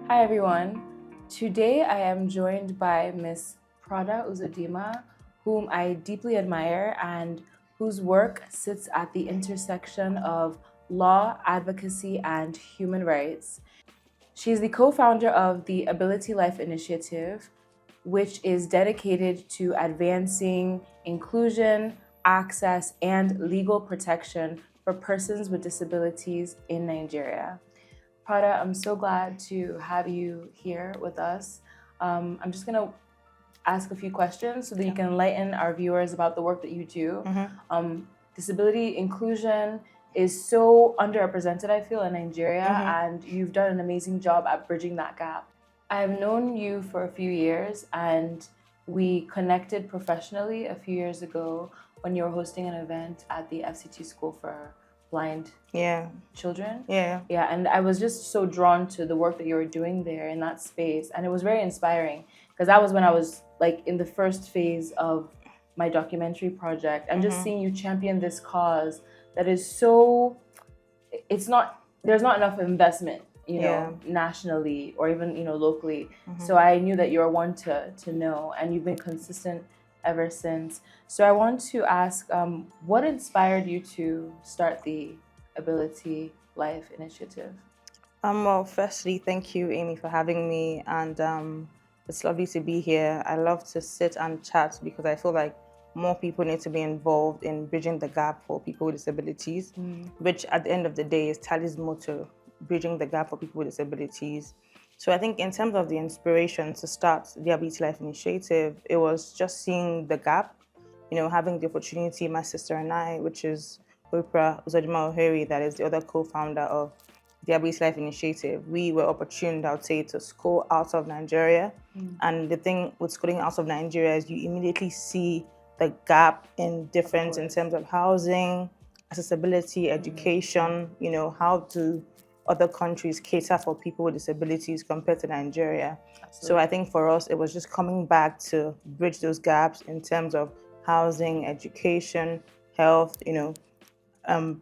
Hi everyone. Today I am joined by Miss Prada Uzodinma, whom I deeply admire and whose work sits at the intersection of law, advocacy, and human rights. She is the co-founder of the Ability Life Initiative, which is dedicated to advancing inclusion, access, and legal protection for persons with disabilities in Nigeria. Prada, I'm so glad to have you here with us. I'm just going to ask a few questions so that you can enlighten our viewers about the work that you do. Disability inclusion is so underrepresented, I feel, in Nigeria, and you've done an amazing job at bridging that gap. I've known you for a few years, and we connected professionally a few years ago when you were hosting an event at the FCT School for Blind Children. Yeah. And I was just so drawn to the work that you were doing there in that space, and it was very inspiring because that was when I was like in the first phase of my documentary project, and just seeing you champion this cause that is so, there's not enough investment, nationally or even locally. So I knew that you're one to know, and you've been consistent ever since. So I want to ask, what inspired you to start the Ability Life Initiative? Well, firstly, thank you, Amy, for having me, and it's lovely to be here. I love to sit and chat because I feel like more people need to be involved in bridging the gap for people with disabilities, which at the end of the day is TALI's motto, bridging the gap for people with disabilities. So I think in terms of the inspiration to start the Ability Life Initiative, it was just seeing the gap, having the opportunity, my sister and I, which is Prada Uzodinma, that is the other co-founder of the Ames Life Initiative. We were opportune, I would say, to school out of Nigeria. And the thing with schooling out of Nigeria is you immediately see the gap in difference in terms of housing, accessibility, education, how do other countries cater for people with disabilities compared to Nigeria. Absolutely. So I think for us, it was just coming back to bridge those gaps in terms of housing, education, health,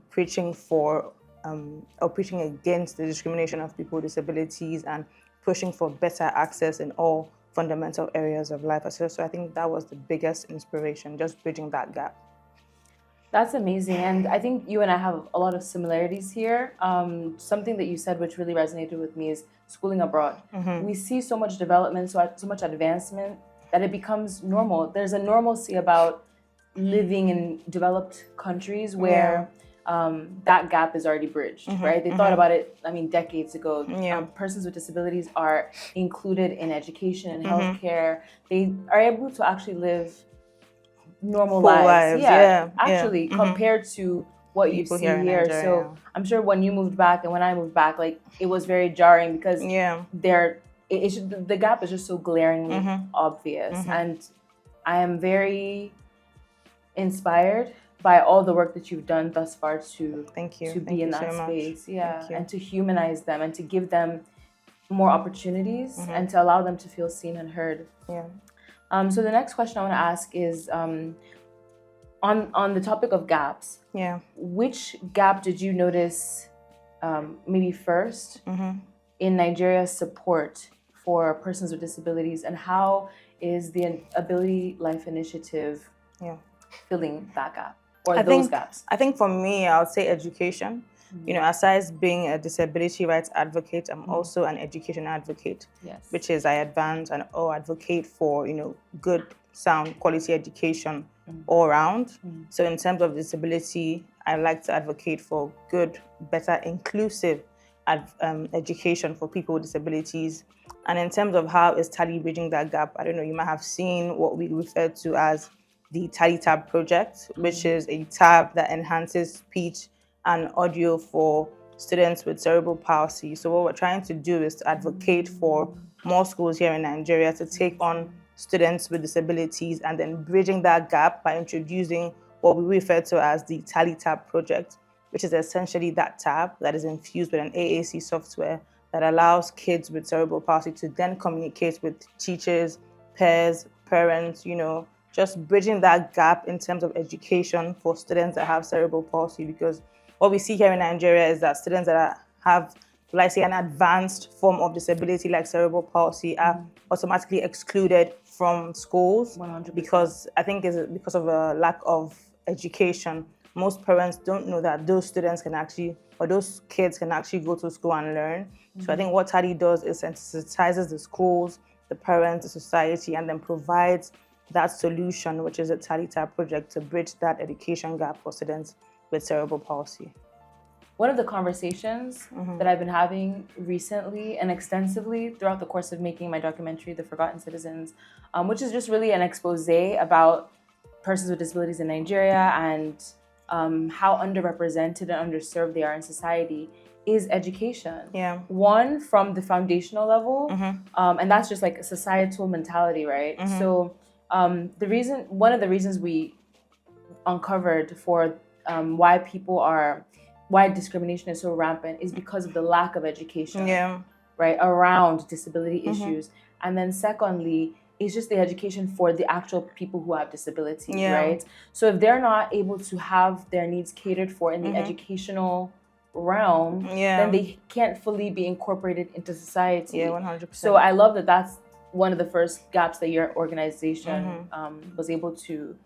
preaching for or preaching against the discrimination of people with disabilities and pushing for better access in all fundamental areas of life. So I think that was the biggest inspiration, just bridging that gap. That's amazing. And I think you and I have a lot of similarities here. Something that you said which really resonated with me is schooling abroad. We see so much development, so much advancement that it becomes normal. There's a normalcy about living in developed countries where that gap is already bridged, right? They thought about it, decades ago. Persons with disabilities are included in education and healthcare. They are able to actually live normal lives. Actually, compared to what People you see here. Nigeria. So I'm sure when you moved back and when I moved back, like it was very jarring because the gap is just so glaringly obvious. And I am very inspired by all the work that you've done thus far to be in that space. And to humanize them and to give them more opportunities and to allow them to feel seen and heard. So the next question I want to ask is on the topic of gaps. Which gap did you notice maybe first in Nigeria's support for persons with disabilities, and how is the Ability Life Initiative filling that gap or those gaps? I think for me, I would say education. Aside being a disability rights advocate, I'm also an education advocate, which is I advance and advocate for, good, sound, quality education all around. So in terms of disability, I like to advocate for good, better, inclusive education for people with disabilities. And in terms of how is TALI bridging that gap, I don't know, you might have seen what we refer to as the TALI Tab project, which is a tab that enhances speech and audio for students with cerebral palsy. So what we're trying to do is to advocate for more schools here in Nigeria to take on students with disabilities and then bridging that gap by introducing what we refer to as the TALI Tab project, which is essentially that tab that is infused with an AAC software that allows kids with cerebral palsy to then communicate with teachers, peers, parents, just bridging that gap in terms of education for students that have cerebral palsy. Because what we see here in Nigeria is that students that have I say, an advanced form of disability like cerebral palsy are automatically excluded from schools 100%. because I think it's because of a lack of education. Most parents don't know that those students can actually, or those kids can actually go to school and learn. So I think what TALI does is sensitizes the schools, the parents, the society, and then provides that solution, which is a TALI type project to bridge that education gap for students with cerebral palsy. One of the conversations that I've been having recently and extensively throughout the course of making my documentary, The Forgotten Citizens, which is just really an expose about persons with disabilities in Nigeria and how underrepresented and underserved they are in society, is education. Yeah. One, from the foundational level, and that's just like a societal mentality, right? So one of the reasons we uncovered for why discrimination is so rampant is because of the lack of education, right, around disability issues. And then secondly, it's just the education for the actual people who have disabilities, right? So if they're not able to have their needs catered for in the educational realm, then they can't fully be incorporated into society. 100%. So I love that that's one of the first gaps that your organization was able to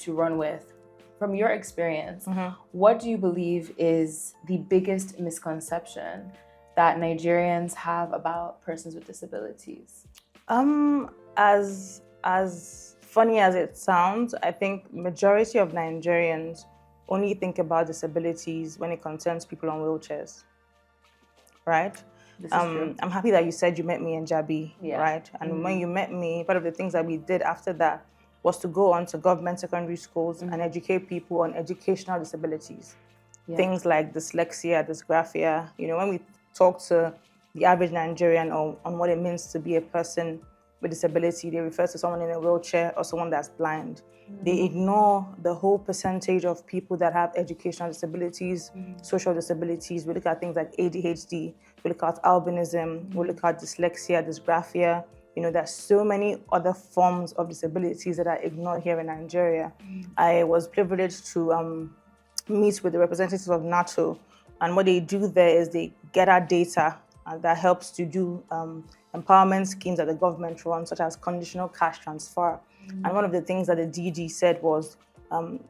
run with. From your experience, what do you believe is the biggest misconception that Nigerians have about persons with disabilities? As funny as it sounds, I think majority of Nigerians only think about disabilities when it concerns people on wheelchairs, right? This is true. I'm happy that you said you met me in Jabi, right? And when you met me, part of the things that we did after that was to go on to government secondary schools and educate people on educational disabilities. Things like dyslexia, dysgraphia. You know, when we talk to the average Nigerian on what it means to be a person with disability, they refer to someone in a wheelchair or someone that's blind. They ignore the whole percentage of people that have educational disabilities, social disabilities. We look at things like ADHD, we look at albinism, we look at dyslexia, dysgraphia. You know, there's so many other forms of disabilities that are ignored here in Nigeria. I was privileged to meet with the representatives of NATO, and what they do there is they get our data that helps to do empowerment schemes that the government runs, such as conditional cash transfer. And one of the things that the DG said was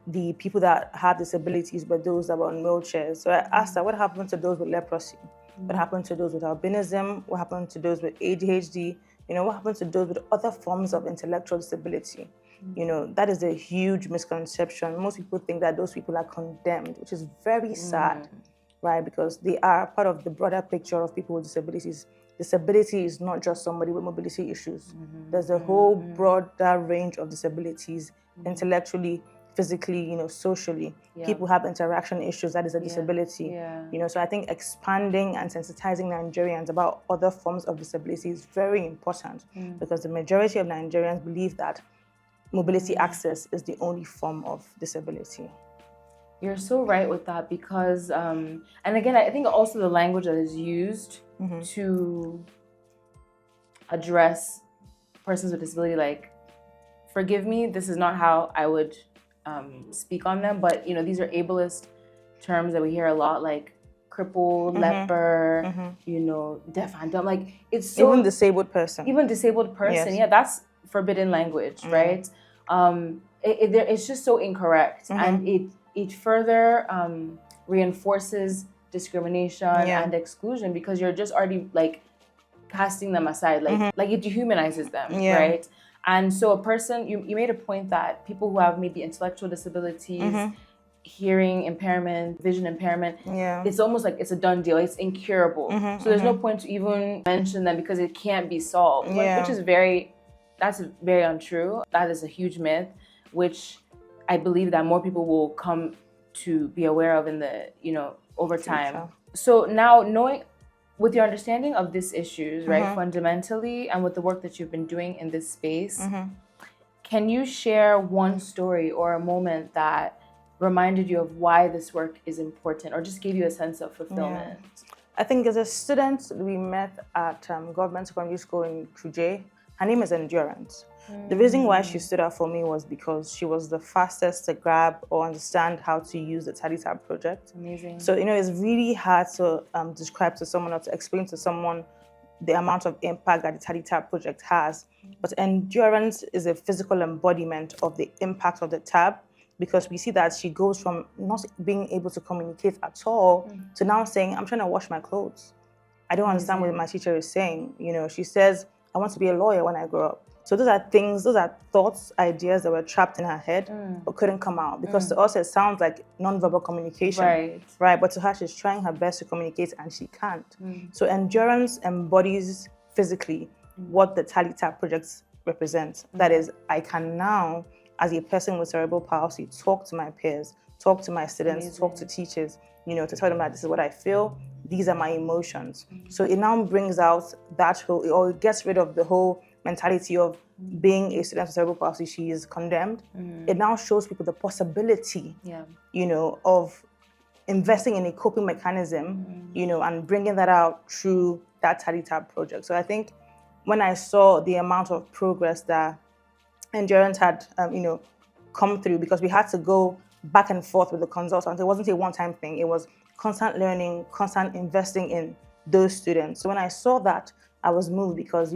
the people that have disabilities were those that were on wheelchairs. So I asked her, what happened to those with leprosy? What happened to those with albinism? What happened to those with ADHD? You know, what happens to those with other forms of intellectual disability? You know, that is a huge misconception. Most people think that those people are condemned, which is very sad, right? Because they are part of the broader picture of people with disabilities. Disability is not just somebody with mobility issues. There's a whole broader range of disabilities, intellectually, physically, you know, socially. People have interaction issues, that is a disability. You know, so I think expanding and sensitizing Nigerians about other forms of disability is very important because the majority of Nigerians believe that mobility access is the only form of disability. You're so right with that because, and again, I think also the language that is used to address persons with disability, like, forgive me, this is not how I would speak on them, but, you know, these are ableist terms that we hear a lot, like crippled, leper, you know, deaf and dumb. Like, it's so... Even disabled person. Even disabled person, yeah, that's forbidden language, right? It's just so incorrect, and it further reinforces discrimination and exclusion because you're just already like casting them aside, like it dehumanizes them, right? And so a person, you made a point that people who have maybe intellectual disabilities, hearing impairment, vision impairment, it's almost like it's a done deal, it's incurable. So there's no point to even mention them because it can't be solved, which is that's very untrue. That is a huge myth, which I believe that more people will come to be aware of in the, you know, over time. So now, knowing, with your understanding of these issues, right, fundamentally, and with the work that you've been doing in this space, can you share one story or a moment that reminded you of why this work is important, or just gave you a sense of fulfillment? I think as a student we met at government secondary school in Kuje. Her name is Endurance. The reason why she stood out for me was because she was the fastest to grab or understand how to use the TALI Tab project. Amazing. So, it's really hard to describe to someone or to explain to someone the amount of impact that the TALI Tab project has. But endurance is a physical embodiment of the impact of the tab, because we see that she goes from not being able to communicate at all to now saying, I'm trying to wash my clothes. I don't understand what my teacher is saying. She says, I want to be a lawyer when I grow up. So those are thoughts, ideas that were trapped in her head but couldn't come out, because to us it sounds like nonverbal communication. Right. But to her, she's trying her best to communicate and she can't. So endurance embodies physically what the TALI Tab project represents. That is, I can now, as a person with cerebral palsy, talk to my peers, talk to my students, talk to teachers, to tell them that this is what I feel, these are my emotions. So it now brings out that whole, or it gets rid of the whole mentality of being a student with cerebral palsy, she is condemned. It now shows people the possibility, of investing in a coping mechanism, and bringing that out through that TALI Tab project. So I think when I saw the amount of progress that endurance had, come through, because we had to go back and forth with the consultant. It wasn't a one-time thing. It was constant learning, constant investing in those students. So when I saw that, I was moved, because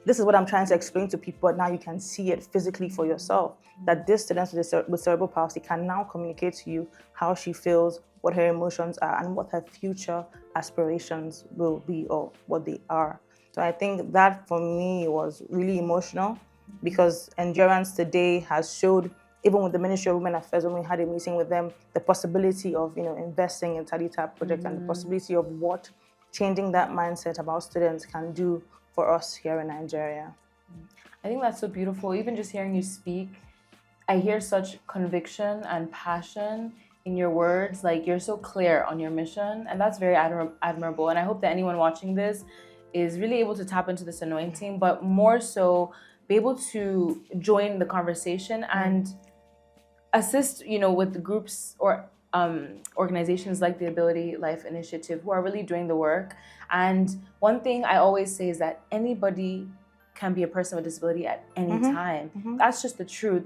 this is what I'm trying to explain to people, but now you can see it physically for yourself, that this student with cerebral palsy can now communicate to you how she feels, what her emotions are, and what her future aspirations will be, or what they are. So I think that for me was really emotional, because endurance today has showed, even with the Ministry of Women Affairs, when we had a meeting with them, the possibility of investing in TALI Tab project and the possibility of what changing that mindset about students can do for us here in Nigeria. I think that's so beautiful. Even just hearing you speak, I hear such conviction and passion in your words. Like, you're so clear on your mission, and that's very admirable. And I hope that anyone watching this is really able to tap into this anointing, but more so be able to join the conversation and assist, with the groups or organizations like the Ability Life Initiative, who are really doing the work. And one thing I always say is that anybody can be a person with disability at any time. That's just the truth.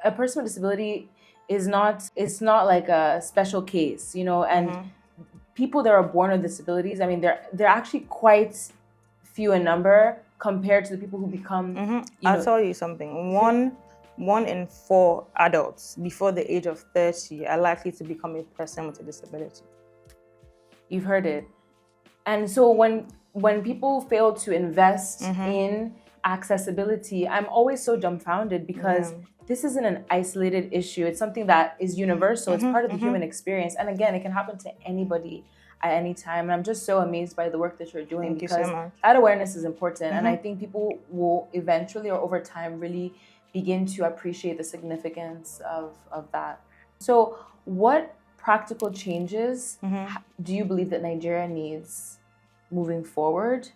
A person with disability it's not like a special case, and people that are born with disabilities, I mean, they're actually quite few in number compared to the people who become. I'll tell you something. One in 4 adults before the age of 30 are likely to become a person with a disability. You've heard it. And so when people fail to invest in accessibility, I'm always so dumbfounded, because this isn't an isolated issue. It's something that is universal. It's part of the human experience. And again, it can happen to anybody at any time. And I'm just so amazed by the work that you're doing. Thank because you so much. That awareness is important. And I think people will eventually, or over time, really begin to appreciate the significance of that. So what practical changes do you believe that Nigeria needs moving forward,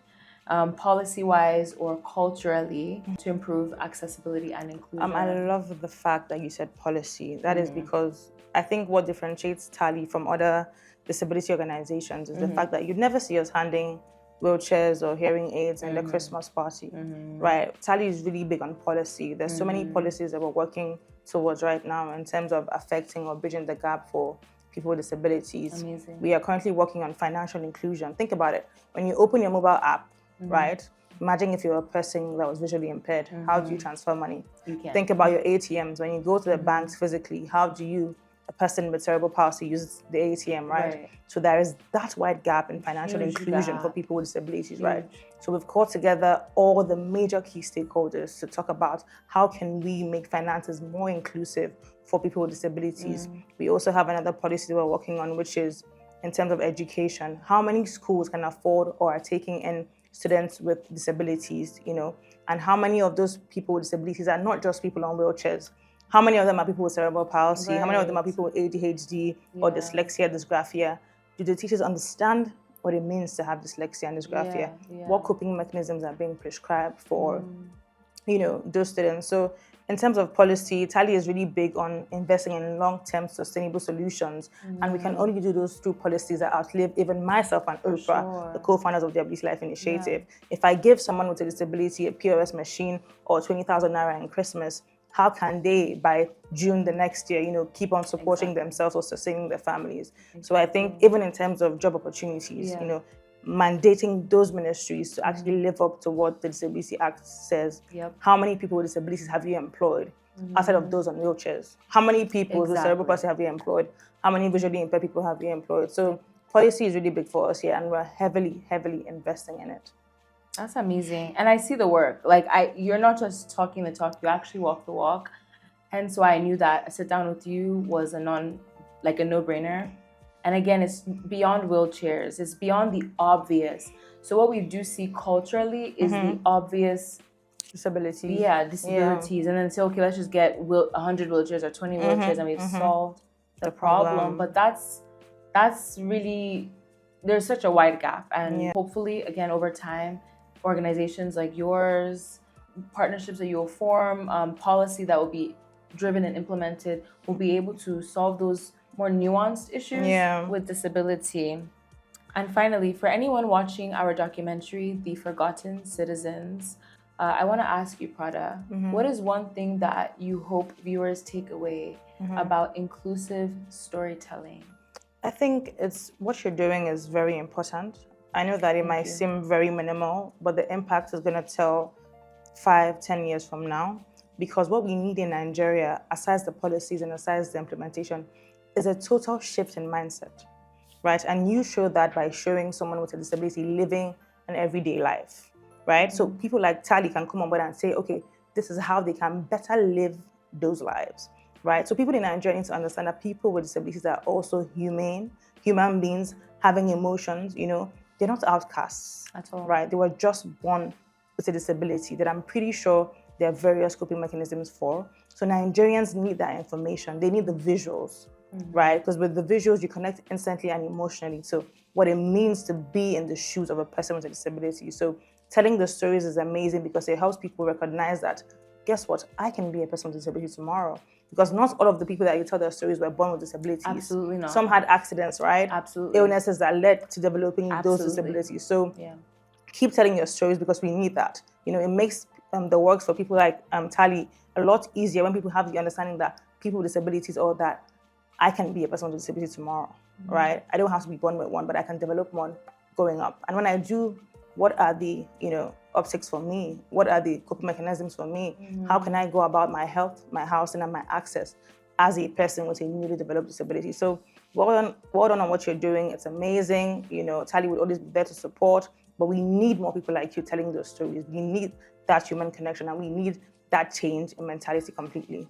policy-wise or culturally, to improve accessibility and inclusion? I love the fact that you said policy. That is because I think what differentiates TALI from other disability organizations is the fact that you'd never see us handing wheelchairs or hearing aids in the Christmas party, right? TALI is really big on policy. There's so many policies that we're working towards right now in terms of affecting or bridging the gap for people with disabilities. Amazing. We are currently working on financial inclusion. Think about it. When you open your mobile app, right? Imagine if you're a person that was visually impaired. How do you transfer money? You can. Think about your ATMs. When you go to the banks physically, how do you, a person with cerebral palsy, use the ATM, right? So there is that wide gap in financial inclusion for people with disabilities, right? So we've called together all the major key stakeholders to talk about how can we make finances more inclusive for people with disabilities. We also have another policy that we're working on, which is in terms of education. How many schools can afford or are taking in students with disabilities, and how many of those people with disabilities are not just people on wheelchairs? How many of them are people with cerebral palsy? How many of them are people with ADHD or dyslexia, dysgraphia? Do the teachers understand what it means to have dyslexia and dysgraphia? What coping mechanisms are being prescribed for, those students? So in terms of policy, TALI is really big on investing in long-term sustainable solutions. And we can only do those through policies that outlive even myself and Oprah, the co-founders of the Ability Life Initiative. If I give someone with a disability a POS machine or 20,000 naira in Christmas, how can they, by June the next year, keep on supporting themselves or sustaining their families? So I think even in terms of job opportunities, mandating those ministries to actually live up to what the Disability Act says. How many people with disabilities have you employed outside of those on wheelchairs? How many people with cerebral palsy have you employed? How many visually impaired people have you employed? So policy is really big for us here, and we're heavily, heavily investing in it. That's amazing. And I see the work. Like, you're not just talking the talk, you actually walk the walk. Hence why I knew that a sit down with you was a no-brainer. And again, it's beyond wheelchairs. It's beyond the obvious. So what we do see culturally is the obvious disabilities. Disabilities. And then say, okay, let's just get 100 wheelchairs or 20 wheelchairs and we've solved the problem. But that's really, there's such a wide gap. And hopefully, again, over time, organizations like yours, partnerships that you'll form, policy that will be driven and implemented will be able to solve those more nuanced issues with disability. And finally, for anyone watching our documentary, The Forgotten Citizens, I want to ask you, Prada, what is one thing that you hope viewers take away about inclusive storytelling? I think it's what you're doing is very important. I know that it might seem very minimal, but the impact is going to tell 5-10 years from now. Because what we need in Nigeria, aside the policies and aside the implementation, is a total shift in mindset, right? And you show that by showing someone with a disability living an everyday life, right? So people like TALI can come on board and say, okay, this is how they can better live those lives, right? So people in Nigeria need to understand that people with disabilities are also human beings having emotions, they're not outcasts at all, right? They were just born with a disability that I'm pretty sure there are various coping mechanisms for. So Nigerians need that information. They need the visuals, right? Because with the visuals, you connect instantly and emotionally to what it means to be in the shoes of a person with a disability. So telling the stories is amazing because it helps people recognize that, guess what? I can be a person with a disability tomorrow. Because not all of the people that you tell their stories were born with disabilities. Absolutely not. Some had accidents, right? Absolutely. Illnesses that led to developing those disabilities. So keep telling your stories because we need that. It makes the works for people like TALI a lot easier when people have the understanding that people with disabilities or that I can be a person with a disability tomorrow, right? I don't have to be born with one, but I can develop one going up. And when I do, what are the, obstacles for me? What are the coping mechanisms for me? How can I go about my health, my housing, and my access as a person with a newly developed disability? So well done on what you're doing. It's amazing. TALI would always be there to support, but we need more people like you telling those stories. We need that human connection, and we need that change in mentality completely.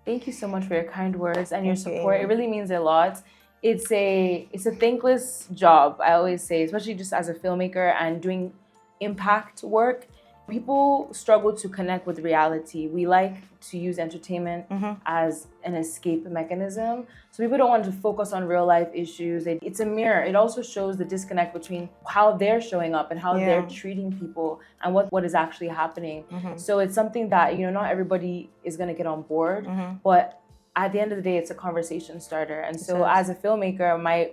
Thank you so much for your kind words and your support. It really means a lot. It's a thankless job, I always say, especially just as a filmmaker and doing impact work. People struggle to connect with reality. We like to use entertainment as an escape mechanism. So people don't want to focus on real life issues. It's a mirror. It also shows the disconnect between how they're showing up and how they're treating people and what is actually happening. So it's something that, not everybody is going to get on board, but at the end of the day, it's a conversation starter. And so as a filmmaker, my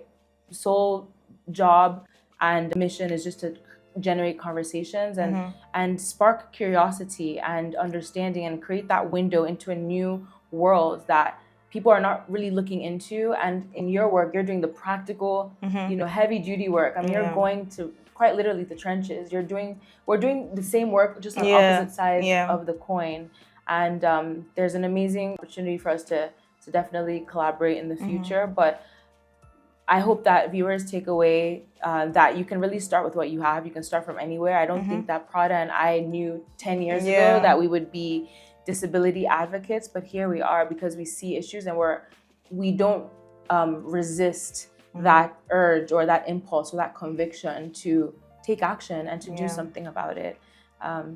sole job and mission is just to generate conversations and spark curiosity and understanding and create that window into a new world that people are not really looking into. And in your work, you're doing the practical, heavy duty work. I mean, you're going to quite literally the trenches. We're doing the same work, just on opposite sides of the coin. And there's an amazing opportunity for us to definitely collaborate in the future. But I hope that viewers take away that you can really start with what you have. You can start from anywhere. I don't think that Prada and I knew 10 years ago that we would be disability advocates, but here we are because we see issues and we don't resist that urge or that impulse or that conviction to take action and to do something about it.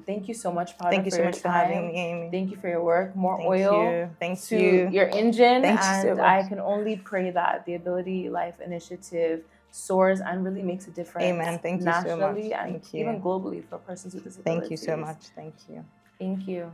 Thank you so much, Prada, Thank you so much for having me, Amy. Thank you for your work. More oil to your engine. Thank you so much. I can only pray that the Ability Life Initiative soars and really makes a difference. Amen. Thank you so much. Nationally and even globally for persons with disabilities. Thank you so much. Thank you. Thank you.